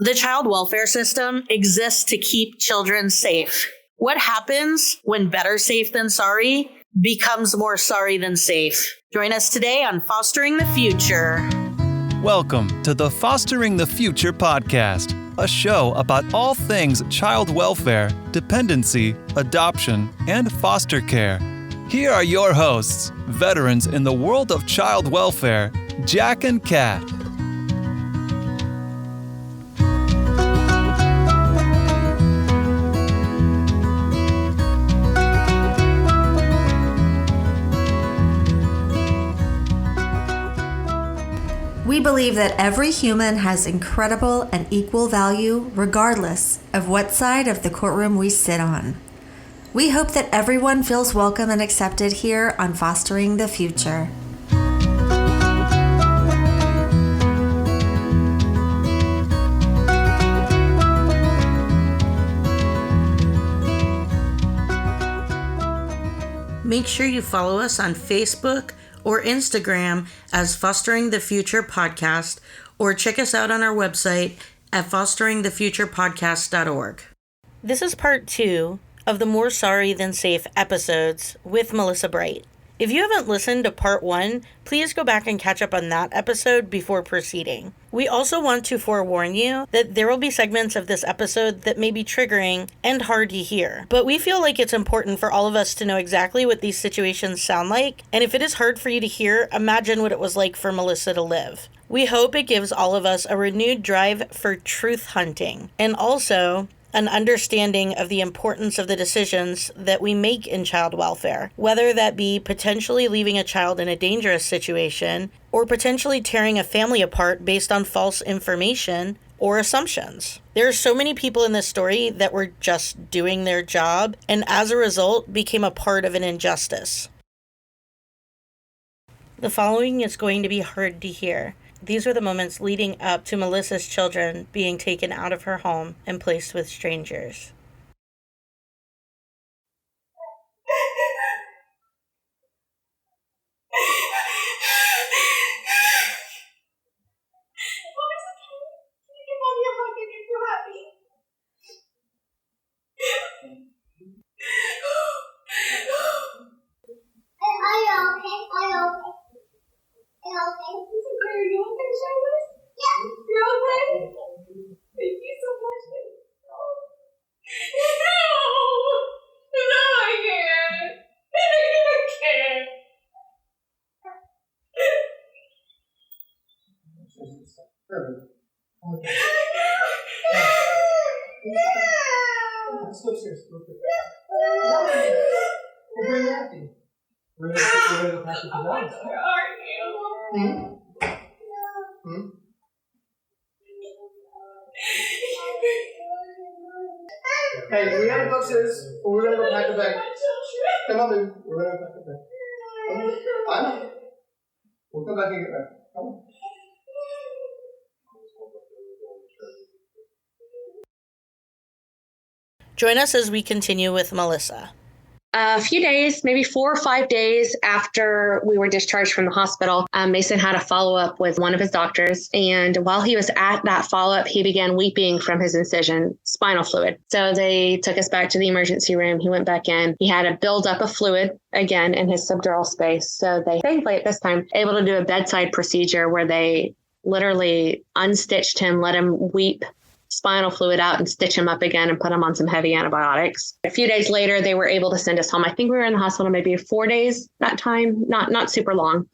The child welfare system exists to keep children safe. What happens when better safe than sorry becomes more sorry than safe? Join us today on Fostering the Future. Welcome to the Fostering the Future podcast, a show about all things child welfare, dependency, adoption, and foster care. Here are your hosts, veterans in the world of child welfare, Jack and Kat. We believe that every human has incredible and equal value regardless of what side of the courtroom we sit on. We hope that everyone feels welcome and accepted here on Fostering the Future. Make sure you follow us on Facebook or Instagram as Fostering the Future Podcast, or check us out on our website at fosteringthefuturepodcast.org. This is part 2 of the More Sorry Than Safe episodes with Melissa Bright. If you haven't listened to part 1, please go back and catch up on that episode before proceeding. We also want to forewarn you that there will be segments of this episode that may be triggering and hard to hear. But we feel like it's important for all of us to know exactly what these situations sound like, and if it is hard for you to hear, imagine what it was like for Melissa to live. We hope it gives all of us a renewed drive for truth hunting, and also an understanding of the importance of the decisions that we make in child welfare, whether that be potentially leaving a child in a dangerous situation or potentially tearing a family apart based on false information or assumptions. There are so many people in this story that were just doing their job and as a result became a part of an injustice. The following is going to be hard to hear. These were the moments leading up to Melissa's children being taken out of her home and placed with strangers. Are you okay, Charlotte? Yeah. You're okay? Thank you so much. No, I can't. I can't. Let's go upstairs. We'll bring Matthew. We're going to pass it to Where are you? Hey, we gotta go upstairs, or we're gonna go pack the bag. Come on, dude. We're gonna pack the bag. Come on. I know. We'll come back and get back. Come on. Join us as we continue with Melissa. A few days, maybe 4 or 5 days after we were discharged from the hospital, Mason had a follow-up with one of his doctors. And while he was at that follow-up, he began weeping from his incision, spinal fluid. So they took us back to the emergency room. He went back in. He had a buildup of fluid, again, in his subdural space. So they, thankfully at this time, able to do a bedside procedure where they literally unstitched him, let him weep spinal fluid out and stitch him up again and put him on some heavy antibiotics. A few days later, they were able to send us home. I think we were in the hospital maybe 4 days that time, not super long.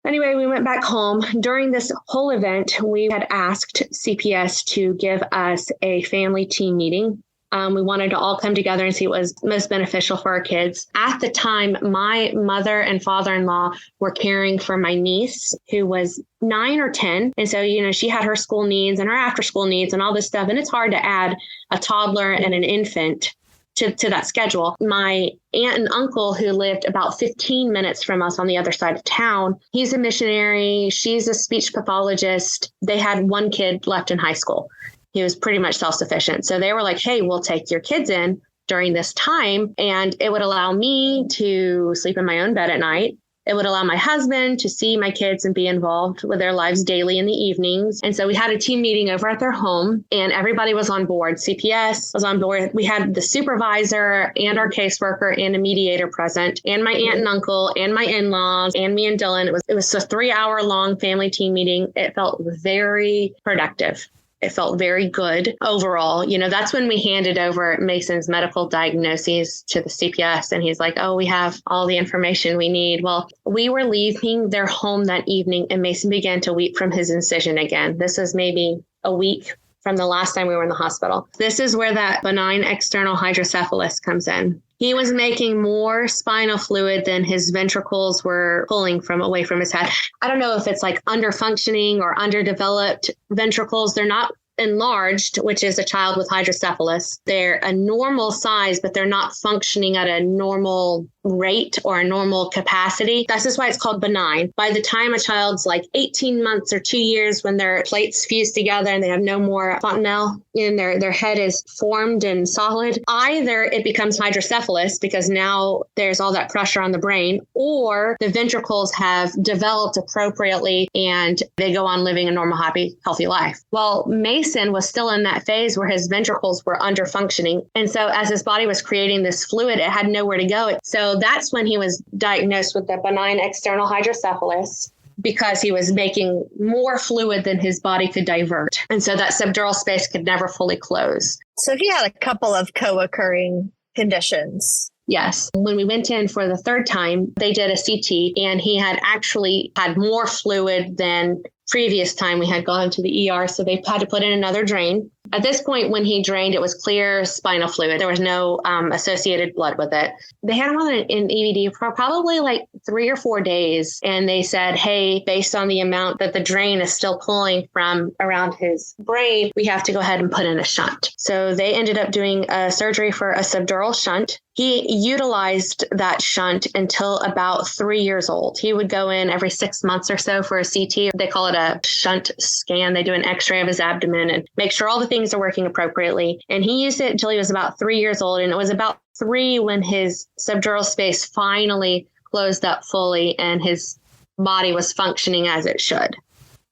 Anyway, we went back home. During this whole event, we had asked CPS to give us a family team meeting. We wanted to all come together and see what was most beneficial for our kids. At the time, my mother and father-in-law were caring for my niece, who was 9 or 10. And so, she had her school needs and her after school needs and all this stuff. And it's hard to add a toddler and an infant to that schedule. My aunt and uncle, who lived about 15 minutes from us on the other side of town, he's a missionary. She's a speech pathologist. They had one kid left in high school. He was pretty much self-sufficient. So they were like, hey, we'll take your kids in during this time. And it would allow me to sleep in my own bed at night. It would allow my husband to see my kids and be involved with their lives daily in the evenings. And so we had a team meeting over at their home and everybody was on board. CPS was on board. We had the supervisor and our caseworker and a mediator present and my aunt and uncle and my in-laws and me and Dylan. It was a 3-hour-long family team meeting. It felt very productive. It felt very good overall. That's when we handed over Mason's medical diagnoses to the CPS. And he's like, oh, we have all the information we need. Well, we were leaving their home that evening and Mason began to weep from his incision again. This was maybe a week from the last time we were in the hospital. This is where that benign external hydrocephalus comes in. He was making more spinal fluid than his ventricles were pulling away from his head. I don't know if it's like underfunctioning or underdeveloped ventricles. They're not enlarged, which is a child with hydrocephalus. They're a normal size, but they're not functioning at a normal rate or a normal capacity. That's just why it's called benign. By the time a child's like 18 months or 2 years, when their plates fuse together and they have no more fontanelle in their head is formed and solid, either it becomes hydrocephalus because now there's all that pressure on the brain, or the ventricles have developed appropriately and they go on living a normal, happy, healthy life. Well, Mason was still in that phase where his ventricles were under functioning. And so as his body was creating this fluid, it had nowhere to go. So that's when he was diagnosed with the benign external hydrocephalus, because he was making more fluid than his body could divert. And so that subdural space could never fully close. So he had a couple of co-occurring conditions. Yes. When we went in for the third time, they did a CT and he had actually had more fluid than previous time we had gone to the ER. So they had to put in another drain. At this point, when he drained, it was clear spinal fluid. There was no associated blood with it. They had him on an EVD for probably like 3 or 4 days. And they said, hey, based on the amount that the drain is still pulling from around his brain, we have to go ahead and put in a shunt. So they ended up doing a surgery for a subdural shunt. He utilized that shunt until about 3 years old. He would go in every 6 months or so for a CT. They call it a shunt scan. They do an x-ray of his abdomen and make sure all the things are working appropriately. And he used it until he was about 3 years old. And it was about 3 when his subdural space finally closed up fully and his body was functioning as it should.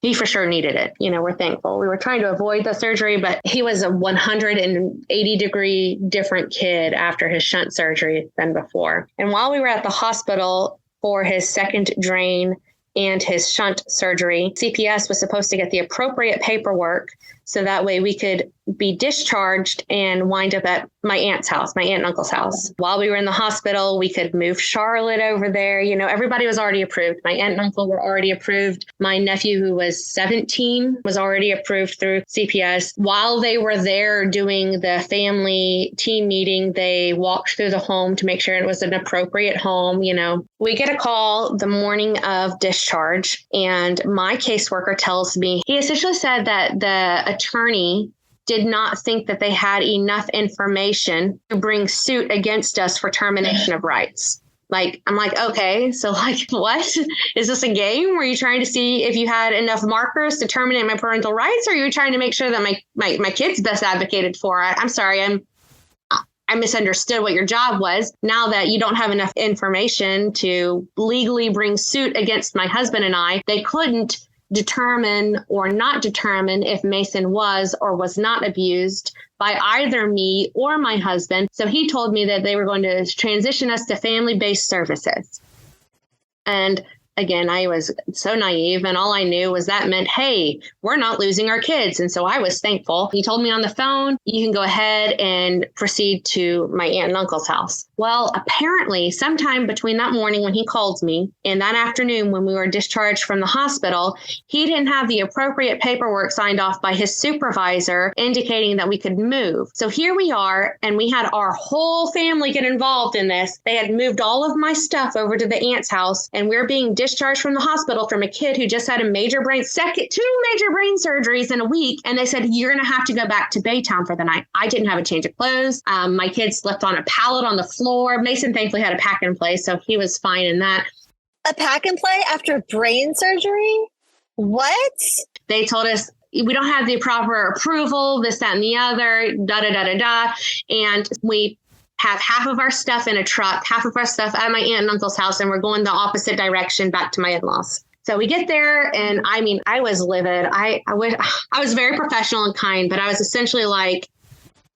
He for sure needed it. We're thankful. We were trying to avoid the surgery, but he was a 180-degree different kid after his shunt surgery than before. And while we were at the hospital for his second drain and his shunt surgery, CPS was supposed to get the appropriate paperwork so that way we could be discharged and wind up at my aunt's house, my aunt and uncle's house. While we were in the hospital, we could move Charlotte over there. Everybody was already approved. My aunt and uncle were already approved. My nephew, who was 17, was already approved through CPS. While they were there doing the family team meeting, they walked through the home to make sure it was an appropriate home. We get a call the morning of discharge, and my caseworker tells me, he essentially said that the attorney did not think that they had enough information to bring suit against us for termination of rights. I'm like, okay, so what? Is this a game? Were you trying to see if you had enough markers to terminate my parental rights? Or are you trying to make sure that my kid's best advocated for? I'm sorry, I misunderstood what your job was. Now that you don't have enough information to legally bring suit against my husband and I, they couldn't determine or not determine if Mason was or was not abused by either me or my husband. So he told me that they were going to transition us to family-based services. And again, I was so naive, and all I knew was that meant, hey, we're not losing our kids. And so I was thankful. He told me on the phone, you can go ahead and proceed to my aunt and uncle's house. Well, apparently sometime between that morning when he called me and that afternoon when we were discharged from the hospital, he didn't have the appropriate paperwork signed off by his supervisor indicating that we could move. So here we are, and we had our whole family get involved in this. They had moved all of my stuff over to the aunt's house, and we're being discharged from the hospital from a kid who just had two major brain surgeries in a week. And they said, you're going to have to go back to Baytown for the night. I didn't have a change of clothes. My kids slept on a pallet on the floor. Mason thankfully had a pack and play, so he was fine in that. A pack and play after brain surgery? What? They told us, we don't have the proper approval, this, that, and the other, da, da, da, da, da. And we have half of our stuff in a truck, half of our stuff at my aunt and uncle's house, and we're going the opposite direction back to my in-laws. So we get there, and I mean, I was livid. I was very professional and kind, but I was essentially like,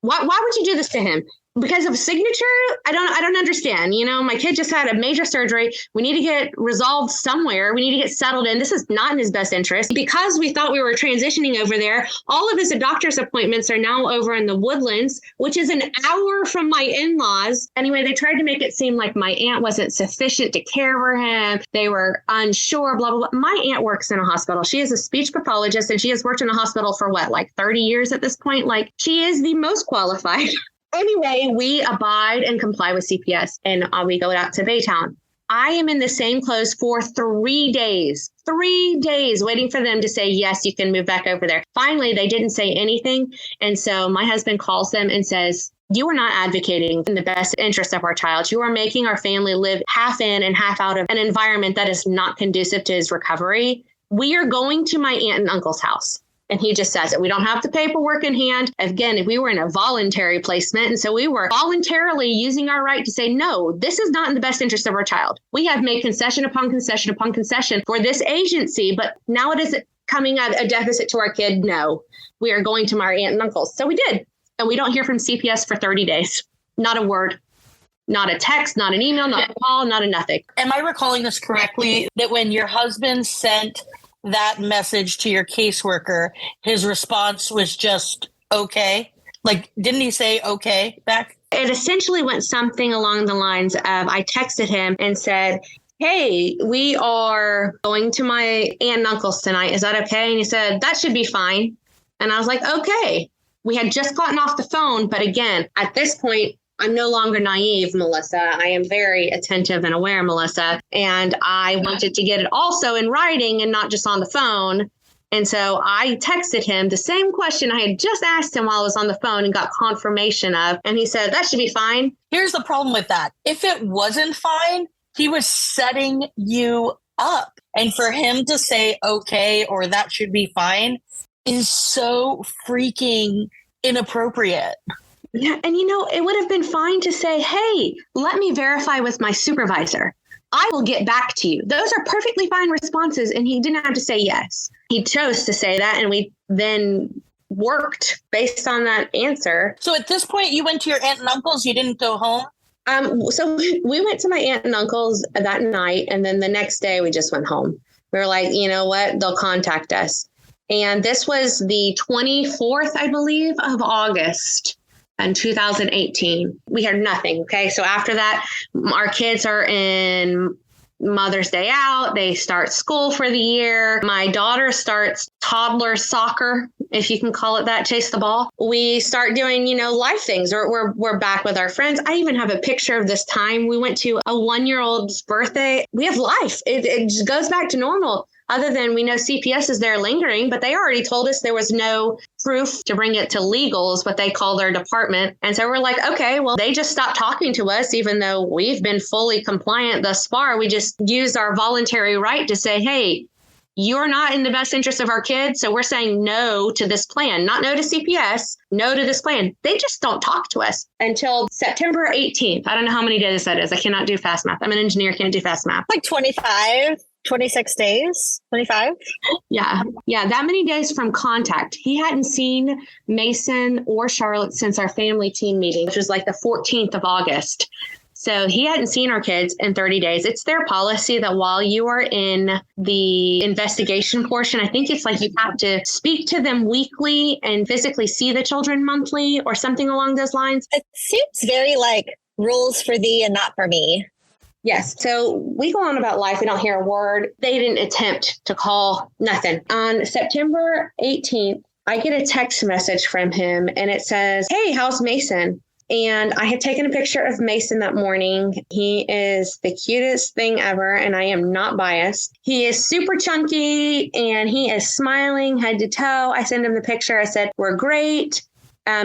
why would you do this to him? Because of a signature? I don't understand. You know, my kid just had a major surgery. We need to get resolved somewhere. We need to get settled in. This is not in his best interest. Because we thought we were transitioning over there, all of his doctor's appointments are now over in the Woodlands, which is an hour from my in-laws. Anyway, they tried to make it seem like my aunt wasn't sufficient to care for him. They were unsure, blah, blah, blah. My aunt works in a hospital. She is a speech pathologist, and she has worked in a hospital for like 30 years at this point. Like, she is the most qualified. Anyway, we abide and comply with CPS, and we go out to Baytown. I am in the same clothes for 3 days, waiting for them to say, yes, you can move back over there. Finally, they didn't say anything. And so my husband calls them and says, you are not advocating in the best interest of our child. You are making our family live half in and half out of an environment that is not conducive to his recovery. We are going to my aunt and uncle's house. And he just says it. We don't have the paperwork in hand. Again, if we were in a voluntary placement, and so we were voluntarily using our right to say, no, this is not in the best interest of our child. We have made concession upon concession upon concession for this agency, but now it is coming at a deficit to our kid. No, we are going to my aunt and uncle's. So we did. And we don't hear from CPS for 30 days. Not a word. Not a text, not an email, not a call, not a nothing. Am I recalling this correctly, that when your husband sent that message to your caseworker, his response was just okay? Like, didn't he say okay back? It essentially went something along the lines of, I texted him and said, hey, we are going to my aunt and uncle's tonight. Is that okay? And he said, that should be fine. And I was like, okay. We had just gotten off the phone. But again, at this point, I'm no longer naive, Melissa. I am very attentive and aware, Melissa. And I wanted to get it also in writing and not just on the phone. And so I texted him the same question I had just asked him while I was on the phone and got confirmation of. And he said, that should be fine. Here's the problem with that. If it wasn't fine, he was setting you up. And for him to say, okay, or that should be fine, is so freaking inappropriate. Yeah. And, you know, it would have been fine to say, hey, let me verify with my supervisor. I will get back to you. Those are perfectly fine responses. And he didn't have to say yes. He chose to say that. And we then worked based on that answer. So at this point, you went to your aunt and uncle's. You didn't go home? So we went to my aunt and uncle's that night. And then the next day we just went home. We were like, you know what? They'll contact us. And this was the 24th, I believe, of August. In 2018, we heard nothing. Okay. So after that, our kids are in Mother's Day out. They start school for the year. My daughter starts toddler soccer, if you can call it that, chase the ball. We start doing, you know, life things. We're back with our friends. I even have a picture of this time. We went to a 1-year-old's birthday. We have life. It just goes back to normal. Other than we know CPS is there lingering, but they already told us there was no proof to bring it to legal is what they call their department. And so we're like, okay, well, they just stopped talking to us, even though we've been fully compliant thus far. We just used our voluntary right to say, hey, you're not in the best interest of our kids. So we're saying no to this plan, not no to CPS, no to this plan. They just don't talk to us until September 18th. I don't know how many days that is. I cannot do fast math. I'm an engineer, can't do fast math. Like 26 days, 25. Yeah. That many days from contact. He hadn't seen Mason or Charlotte since our family team meeting, which was like the 14th of August. So he hadn't seen our kids in 30 days. It's their policy that while you are in the investigation portion, I think it's like you have to speak to them weekly and physically see the children monthly or something along those lines. It seems very like rules for thee and not for me. Yes. So we go on about life. We don't hear a word. They didn't attempt to call, nothing. On September 18th, I get a text message from him and it says, hey, how's Mason? And I had taken a picture of Mason that morning. He is the cutest thing ever, and I am not biased. He is super chunky and he is smiling head to toe. I sent him the picture. I said, we're great.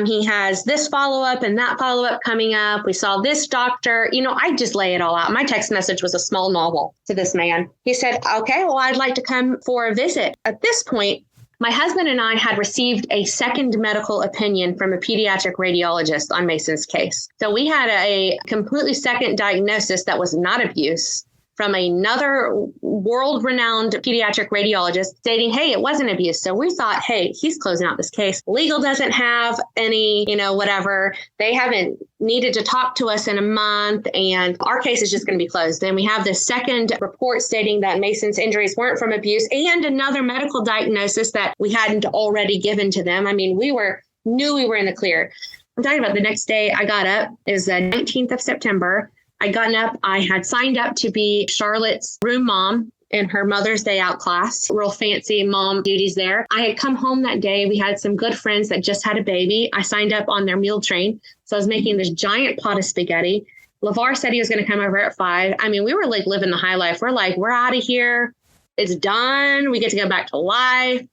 He has this follow-up and that follow-up coming up. We saw this doctor. You know, I just lay it all out. My text message was a small novel to this man. He said, okay, well, I'd like to come for a visit. At this point, My husband and I had received a second medical opinion from a pediatric radiologist on Mason's case. So we had a completely second diagnosis that was not abuse from another world-renowned pediatric radiologist stating, hey, it wasn't abuse. So we thought, hey, he's closing out this case. Legal doesn't have any, whatever. They haven't needed to talk to us in a month, and our case is just going to be closed. Then we have this second report stating that Mason's injuries weren't from abuse, and another medical diagnosis that we hadn't already given to them. I mean, knew we were in the clear. I'm talking about the next day I got up. It was the 19th of September. I'd gotten up. I had signed up to be Charlotte's room mom in her Mother's Day out class, real fancy mom duties there. I had come home that day. We had some good friends that just had a baby. I signed up on their meal train. So I was making this giant pot of spaghetti. LeVar said he was going to come over at 5. I mean, we were like living the high life. We're like, we're out of here. It's done. We get to go back to life.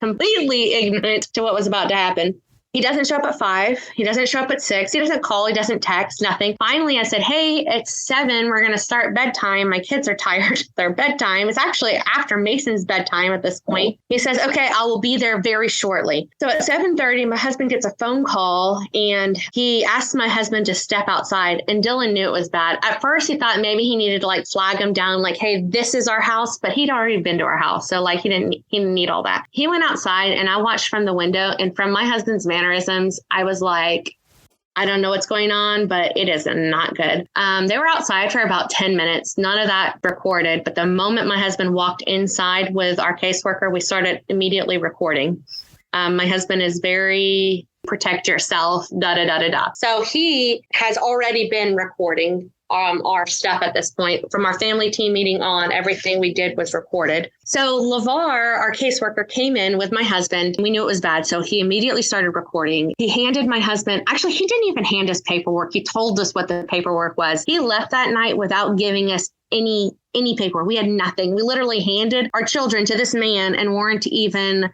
Completely ignorant to what was about to happen. He doesn't show up at 5. He doesn't show up at 6. He doesn't call. He doesn't text, nothing. Finally, I said, hey, it's 7. We're going to start bedtime. My kids are tired. Their bedtime. It's actually after Mason's bedtime at this point. He says, okay, I will be there very shortly. So at 7:30, my husband gets a phone call and he asked my husband to step outside. And Dylan knew it was bad. At first, he thought maybe he needed to like flag him down, like, hey, this is our house. But he'd already been to our house. So like he didn't need all that. He went outside and I watched from the window, and from my husband's mannerisms, I was like, I don't know what's going on, but it is not good. They were outside for about 10 minutes. None of that recorded. But the moment my husband walked inside with our caseworker, we started immediately recording. My husband is very protect yourself, So he has already been recording our stuff at this point. From our family team meeting on, everything we did was recorded. So LeVar, our caseworker, came in with my husband. We knew it was bad, so he immediately started recording. He handed my husband, actually, he didn't even hand us paperwork. He told us what the paperwork was. He left that night without giving us any paper. We had nothing. We literally handed our children to this man and weren't even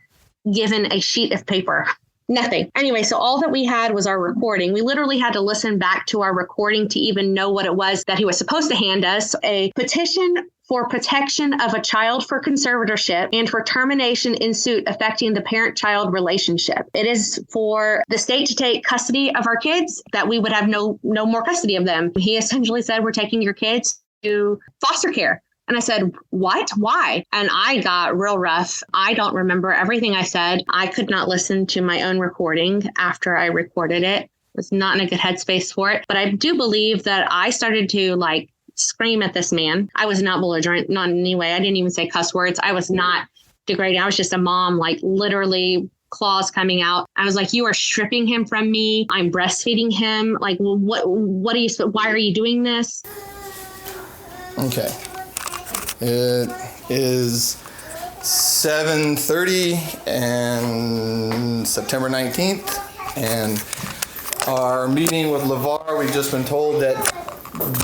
given a sheet of paper. Nothing. Anyway, so all that we had was our recording. We literally had to listen back to our recording to even know what it was that he was supposed to hand us. A petition for protection of a child for conservatorship and for termination in suit affecting the parent-child relationship. It is for the state to take custody of our kids, that we would have no more custody of them. He essentially said, we're taking your kids to foster care. And I said, what? Why? And I got real rough. I don't remember everything I said. I could not listen to my own recording after I recorded it. Was not in a good headspace for it. But I do believe that I started to like scream at this man. I was not belligerent, not in any way. I didn't even say cuss words. I was not degrading. I was just a mom, like literally claws coming out. I was like, you are stripping him from me. I'm breastfeeding him. Like, why are you doing this? Okay. It is 7:30 and September 19th, and our meeting with LeVar, we've just been told that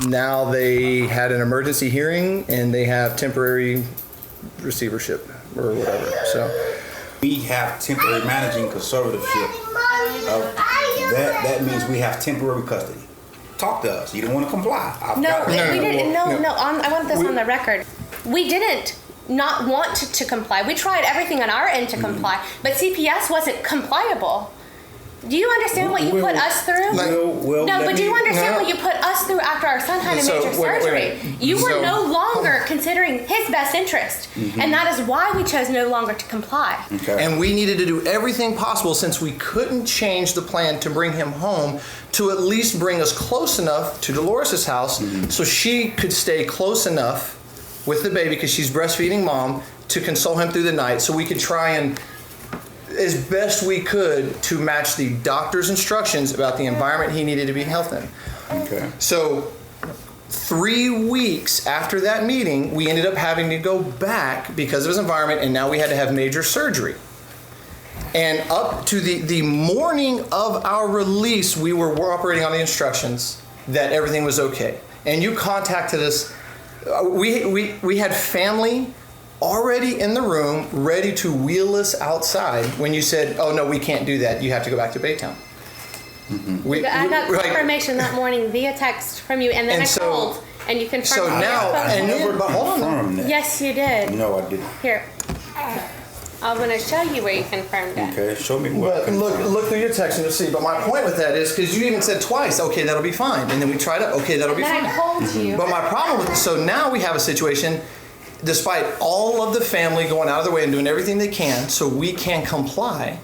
now they had an emergency hearing and they have temporary receivership or whatever. So we have temporary managing conservatorship. That means we have temporary custody. Talk to us. You don't want to comply. I want this on the record. We didn't not want to comply. We tried everything on our end to comply, but CPS wasn't compliable. Do you understand what you put us through? But do you understand what you put us through after our son had a major surgery? You were no longer considering his best interest, and that is why we chose no longer to comply. Okay. And we needed to do everything possible, since we couldn't change the plan to bring him home, to at least bring us close enough to Dolores' house so she could stay close enough with the baby, because she's breastfeeding mom, to console him through the night, so we could try and, as best we could, to match the doctor's instructions about the environment he needed to be healthy in. Okay. So 3 weeks after that meeting, we ended up having to go back because of his environment, and now we had to have major surgery. And up to the morning of our release, we were operating on the instructions that everything was okay. And you contacted us. We had family already in the room, ready to wheel us outside when you said, oh no, we can't do that. You have to go back to Baytown. I got confirmation that morning via text from you, and then I called, and you confirmed. So now, Yes, you did. No, I didn't. Here. I'm going to show you where you confirmed it. Okay, show me what. But look through your text and you'll see. But my point with that is because you even said twice, okay, that'll be fine, and then we tried it, okay, that'll be And fine. I told you. But my problem with so now we have a situation, despite all of the family going out of their way and doing everything they can so we can comply.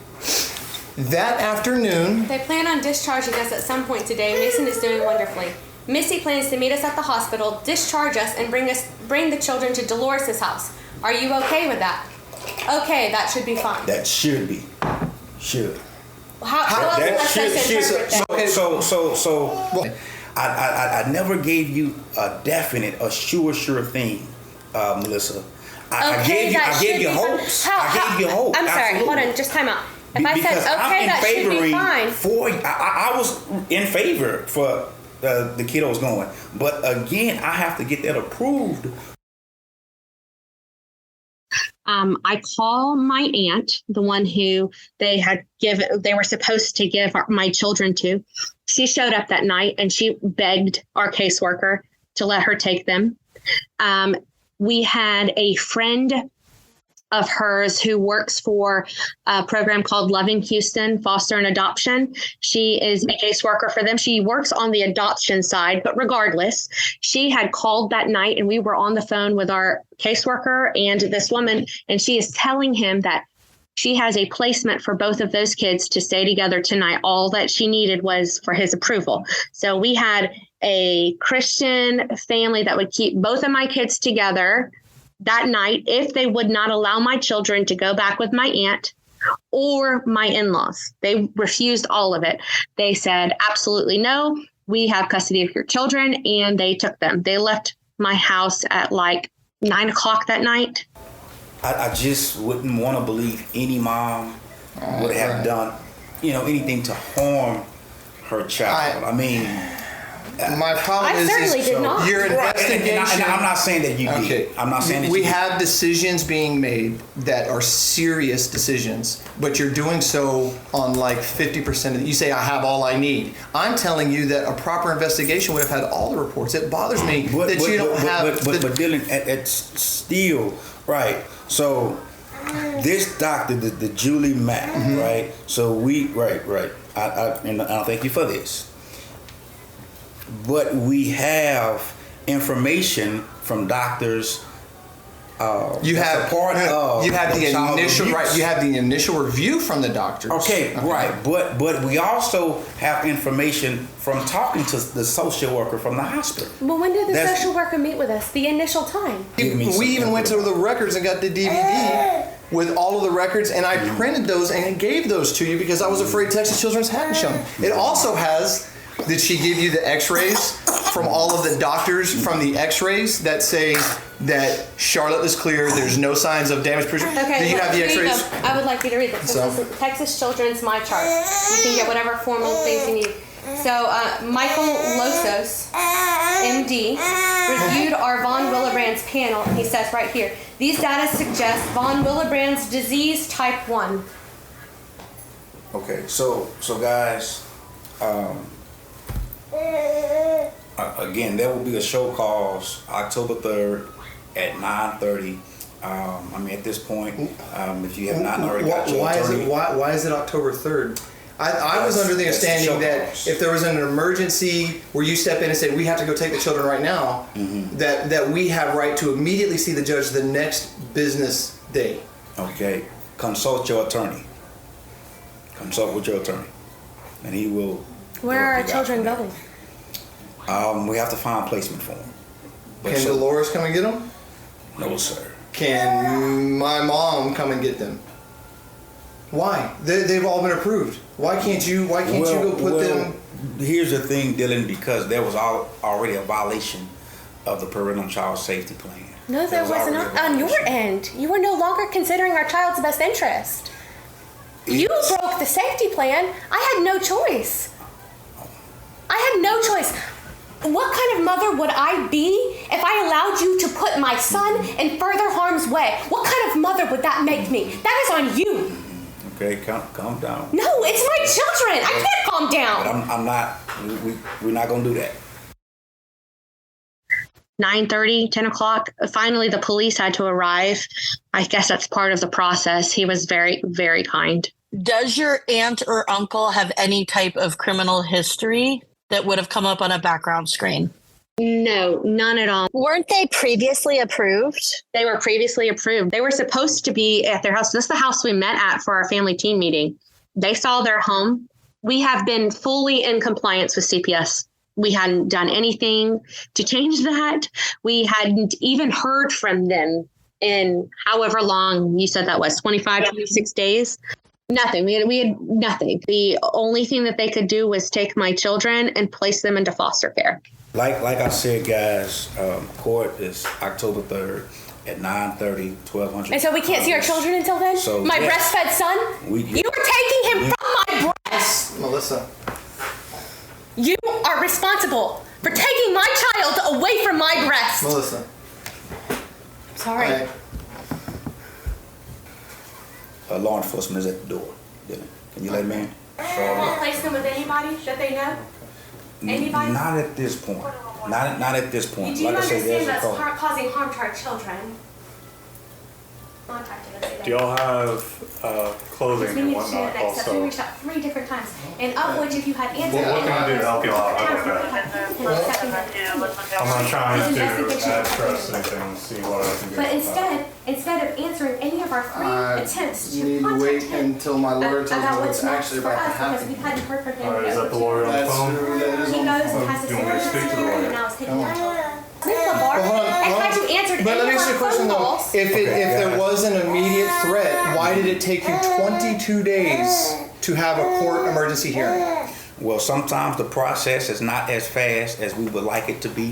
That afternoon, They plan on discharging us at some point today. Mason is doing wonderfully. Missy plans to meet us at the hospital, discharge us, and bring the children to Dolores' house. Are you okay with that? Okay, that should be fine. That should be. Should. How That else should, let's interpret that? so I never gave you a definite, a sure thing, Melissa. I gave you hopes. I gave you hope. I'm sorry, Absolutely. hold on, just time out. If I said, Because okay, that should be fine. I was in favor for the kiddos going. But again, I have to get that approved. I call my aunt, the one who they were supposed to give my children to. She showed up that night and she begged our caseworker to let her take them. We had a friend of hers who works for a program called Loving Houston Foster and Adoption. She is a caseworker for them. She works on the adoption side, but regardless, she had called that night and we were on the phone with our caseworker and this woman, and she is telling him that she has a placement for both of those kids to stay together tonight. All that she needed was for his approval. So we had a Christian family that would keep both of my kids together that night if they would not allow my children to go back with my aunt or my in-laws. They refused all of it. They said, absolutely no, we have custody of your children, and they took them. They left my house at like 9 o'clock that night. I just wouldn't want to believe any mom would have done, anything to harm her child. my problem I certainly did not. Your investigation. And I'm not saying that you did. I'm not saying that we have decisions being made that are serious decisions, but you're doing so on like 50% of it. You say, I have all I need. I'm telling you that a proper investigation would have had all the reports. It bothers me that you don't have. But Dylan, it's still right. So this doctor, the Julie Mack, right? So right. And I thank you for this. But we have information from doctors. You have the initial abuse. You have the initial review from the doctors. Okay, right. But we also have information from talking to the social worker from the hospital. Well, when did the social worker meet with us? The initial time. We even went to the records and got the DVD with all of the records, and I printed those and gave those to you because I was afraid Texas Children's hadn't shown. It also has. Did she give you the x-rays from all of the doctors from the x-rays that say that Charlotte is clear, there's no signs of damage? Okay, do you have the x-rays? I would like you to read this. This is Texas Children's My Chart. You can get whatever formal things you need. So Michael Losos, MD, reviewed our von Willebrand's panel, and he says right here, these data suggest von Willebrand's disease type 1. Okay, so guys, again, there will be a show called October 3rd at 9:30. At this point, if you have not already got your attorney. Why is it October 3rd? I was under the understanding that if there was an emergency where you step in and say, we have to go take the children right now, that we have right to immediately see the judge the next business day. Okay, consult your attorney. Consult with your attorney, and he will. Where are our children going? We have to find placement for them. Can Dolores come and get them? No, sir. Can my mom come and get them? Why? They've all been approved. Why can't you go put them? Here's the thing, Dylan, because there was already a violation of the parental child safety plan. No, there was not on your end. You were no longer considering our child's best interest. You broke the safety plan. I had no choice. What kind of mother would I be if I allowed you to put my son in further harm's way? What kind of mother would that make me? That is on you. Okay, calm down. No, it's my children. I can't calm down. But I'm not. We're not gonna do that. 9:30, 10 o'clock. Finally, the police had to arrive. I guess that's part of the process. He was very, very kind. Does your aunt or uncle have any type of criminal history that would have come up on a background screen? No, none at all. Weren't they previously approved? They were previously approved. They were supposed to be at their house. This is the house we met at for our family team meeting. They saw their home. We have been fully in compliance with CPS. We hadn't done anything to change that. We hadn't even heard from them in however long you said that was, 25, 26 days. Nothing. We had nothing. The only thing that they could do was take my children and place them into foster care. Like I said, guys, court is October 3rd at 9:30, 1200. And so we can't see our children until then? So, my yeah. breastfed son? You were taking him from my breast. Melissa. You are responsible for taking my child away from my breast. Melissa. Sorry. All right. Law enforcement is at the door. Can you let me in? Place them with anybody that they know? Anybody? Not at this point. Not at this point. Do you Like I said, understand there's a that's call. causing harm to our children? Do y'all have clothing We and need to do whatnot the next step. We also? reached out 3 different times, and of which, if you had answered, What can I do to help you out? How about that? I'm not trying to address anything and see what I can do. But instead of answering any of our 3 attempts You to need to contact wait him until my lawyer tells me about what's what's next actually for about to us, because happen. we hadn't heard from him. All right, is that the lawyer on the That's phone? true. That is He on goes the and phone. has his Do you want me to speak to the and lawyer? I was taking Come on. Ms. Lamar, and had you answered But let any me of ask you a our question phone though. calls, If there guys. was an immediate threat, why did it take you 22 days to have a court emergency hearing? Well, sometimes the process is not as fast as we would like it to be.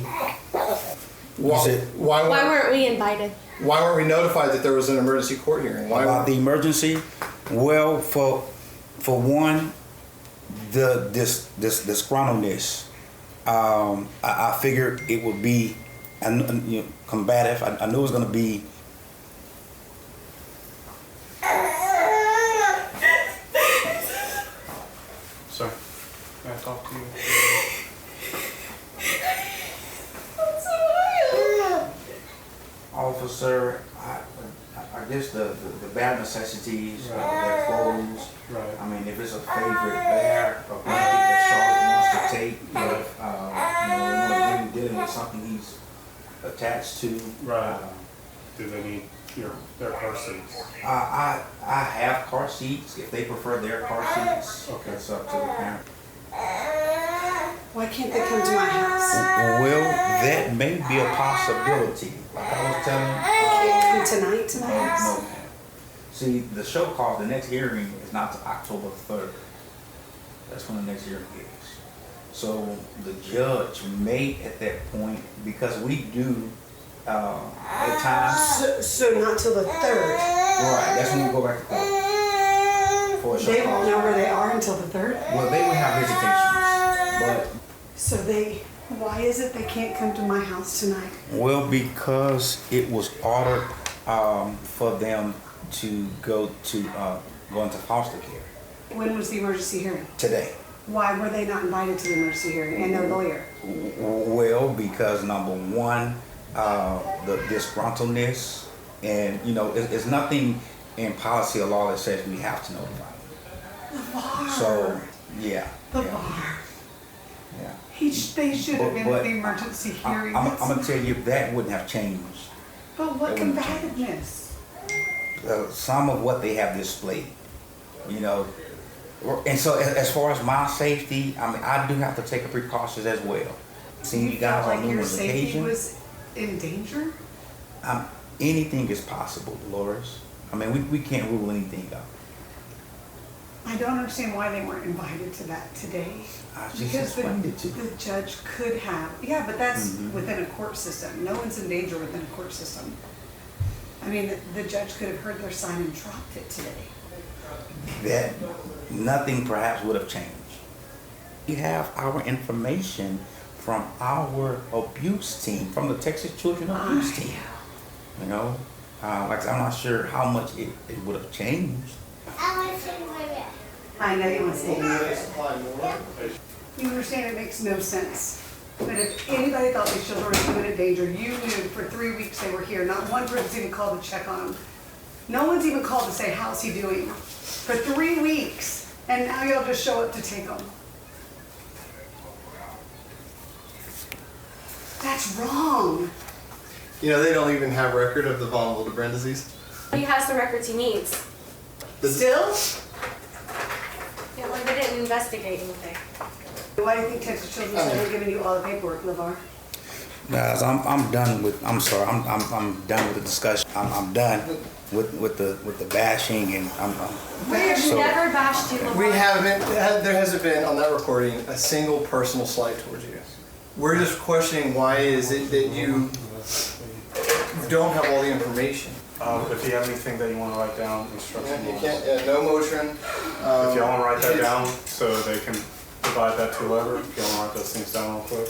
Why why weren't weren't we invited? we notified that there was an emergency court hearing? Why About the emergency, well, for one, this disgruntledness. I figured it would be combative. I knew it was going to be. Sir, can I talk to you? Officer, I guess the bare necessities, their clothes. Right. I mean, if it's a favorite bear or blanket that Charlotte wants to take, if we're really dealing with something he's attached to. Right. Do they need their car seats? I have car seats if they prefer their car seats. Okay. That's up to the parent. Why can't they come to my house? Well, that may be a possibility. Like I was telling you. Come tonight to my house? No. See, the show called, the next hearing is not till October 3rd. That's when the next hearing is. So the judge may at that point, because we do at times. So not till the 3rd. Right, that's when we go back to court. For a show They won't cause. know where they are until the 3rd? Well, they will have visitations, So why is it they can't come to my house tonight? well, because it was ordered for them to go into foster care When was the emergency hearing? today. Why were they not invited to the emergency hearing and their lawyer? Well, because number one, the disgruntledness, and it's nothing in policy or law that says we have to notify them. The bar. So, yeah. The yeah, bar. yeah. They should have been But at the emergency hearing. I'm gonna tell you that wouldn't have changed. But what that wouldn't have combativeness? Some of what they have displayed, and so as far as my safety, I mean, I do have to take precautions as well. Seeing you guys felt on like your numerous safety occasions, was in danger? anything is possible, Dolores. I mean, we can't rule anything out. I don't understand why they weren't invited to that today. I just Because explained it to you. the judge could have, yeah, but that's Mhm. within a court system. No one's in danger within a court system. I mean, the judge could have heard their sign and dropped it today. That nothing perhaps would have changed. We have our information from our abuse team, from the Texas Children Abuse Team. Like I said, I'm not sure how much it would have changed. I know you want to say that. You understand it makes no sense But if anybody thought these children were in imminent danger, you knew for 3 weeks they were here. Not one person's even called to check on them. No one's even called to say, how's he doing? For 3 weeks. And now y'all just show up to take them. That's wrong. You know, they don't even have record of the vulnerable to brain disease. He has the records he needs. Still? Yeah, well, they didn't investigate anything. Why do you think Texas Children's Center giving you all the paperwork, LeVar? Guys, I'm done with. I'm sorry. I'm done with the discussion. I'm done with the bashing, and We have never bashed you, LeVar. We haven't, there hasn't been on that recording a single personal slight towards you. We're just questioning why is it that you don't have all the information. If you have anything that you want to write down, instructions. You can't, no motion. If y'all want to write that down so they can provide that to whoever, if y'all want to write those things down real quick.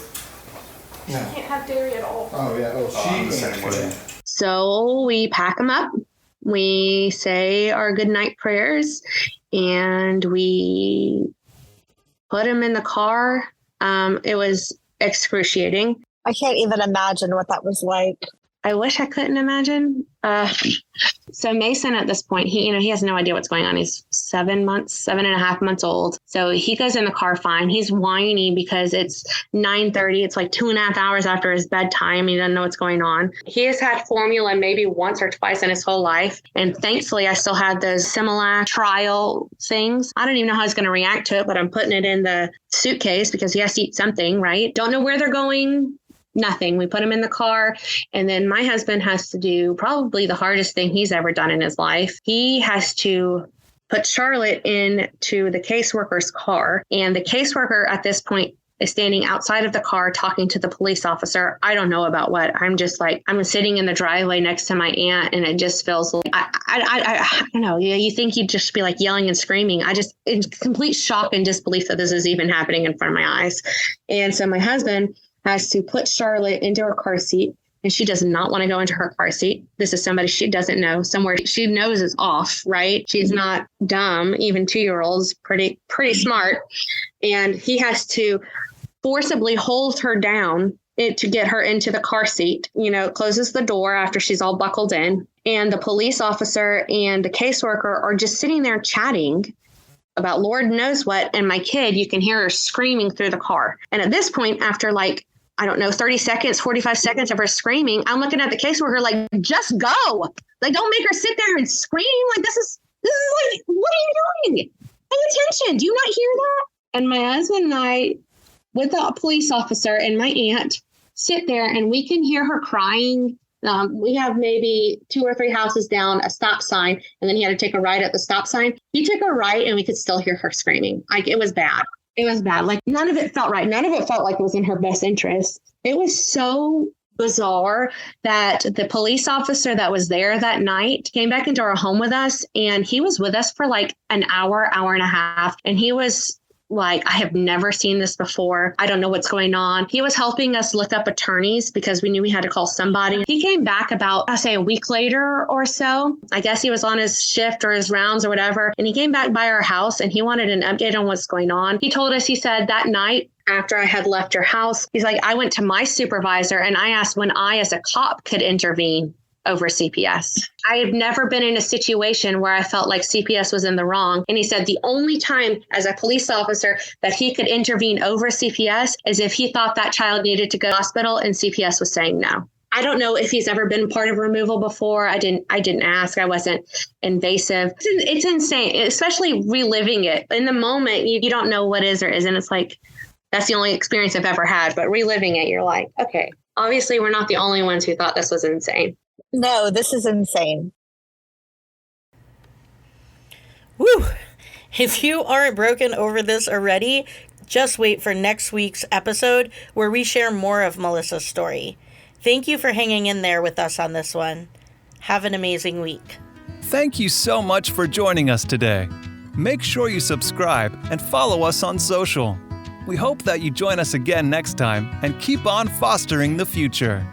She can't have dairy at all. Oh yeah, I'm the same way. So we pack them up. We say our goodnight prayers, and we put them in the car. It was excruciating. I can't even imagine what that was like. I wish I couldn't imagine. So Mason at this point, he has no idea what's going on. He's 7.5 months old. So he goes in the car fine. He's whiny because it's 9:30. It's like 2.5 hours after his bedtime. He doesn't know what's going on. He has had formula maybe once or twice in his whole life. And thankfully, I still had those Similac trial things. I don't even know how he's going to react to it, but I'm putting it in the suitcase because he has to eat something, right? Don't know where they're going. Nothing. We put him in the car. And then my husband has to do probably the hardest thing he's ever done in his life. He has to put Charlotte into the caseworker's car. And the caseworker at this point is standing outside of the car talking to the police officer. I don't know about what. I'm just like, I'm sitting in the driveway next to my aunt, and it just feels like, I don't know. You think you'd just be like yelling and screaming. I just, in complete shock and disbelief that this is even happening in front of my eyes. And so my husband has to put Charlotte into her car seat, and she does not want to go into her car seat. This is somebody she doesn't know, somewhere she knows is off, right? She's not dumb. Even 2-year-olds, pretty smart. And he has to forcibly hold her down to get her into the car seat, closes the door after she's all buckled in. And the police officer and the caseworker are just sitting there chatting about Lord knows what. And my kid, you can hear her screaming through the car. And at this point, after 30 seconds, 45 seconds of her screaming, I'm looking at the caseworker like, just go. Like, don't make her sit there and scream. Like, this is like, what are you doing? Pay attention. Do you not hear that? And my husband and I, with the police officer and my aunt, sit there and we can hear her crying. We have maybe 2 or 3 houses down a stop sign, and then he had to take a right at the stop sign. He took a right and we could still hear her screaming. Like, it was bad. It was bad. Like, none of it felt right. None of it felt like it was in her best interest. It was so bizarre that the police officer that was there that night came back into our home with us, and he was with us for like an hour and a half. And he was like, I have never seen this before. I don't know what's going on. He was helping us look up attorneys because we knew we had to call somebody. He came back about, a week later or so. I guess he was on his shift or his rounds or whatever. And he came back by our house and he wanted an update on what's going on. He told us, he said that night after I had left your house, he's like, I went to my supervisor and I asked when I, as a cop, could intervene over CPS. I have never been in a situation where I felt like CPS was in the wrong. And he said the only time as a police officer that he could intervene over CPS is if he thought that child needed to go to the hospital and CPS was saying no. I don't know if he's ever been part of removal before. I didn't ask. I wasn't invasive. It's insane, especially reliving it. In the moment, you don't know what is or isn't. It's like, that's the only experience I've ever had. But reliving it, you're like, okay, obviously we're not the only ones who thought this was insane. No, this is insane. Woo! If you aren't broken over this already, just wait for next week's episode where we share more of Melissa's story. Thank you for hanging in there with us on this one. Have an amazing week. Thank you so much for joining us today. Make sure you subscribe and follow us on social. We hope that you join us again next time and keep on fostering the future.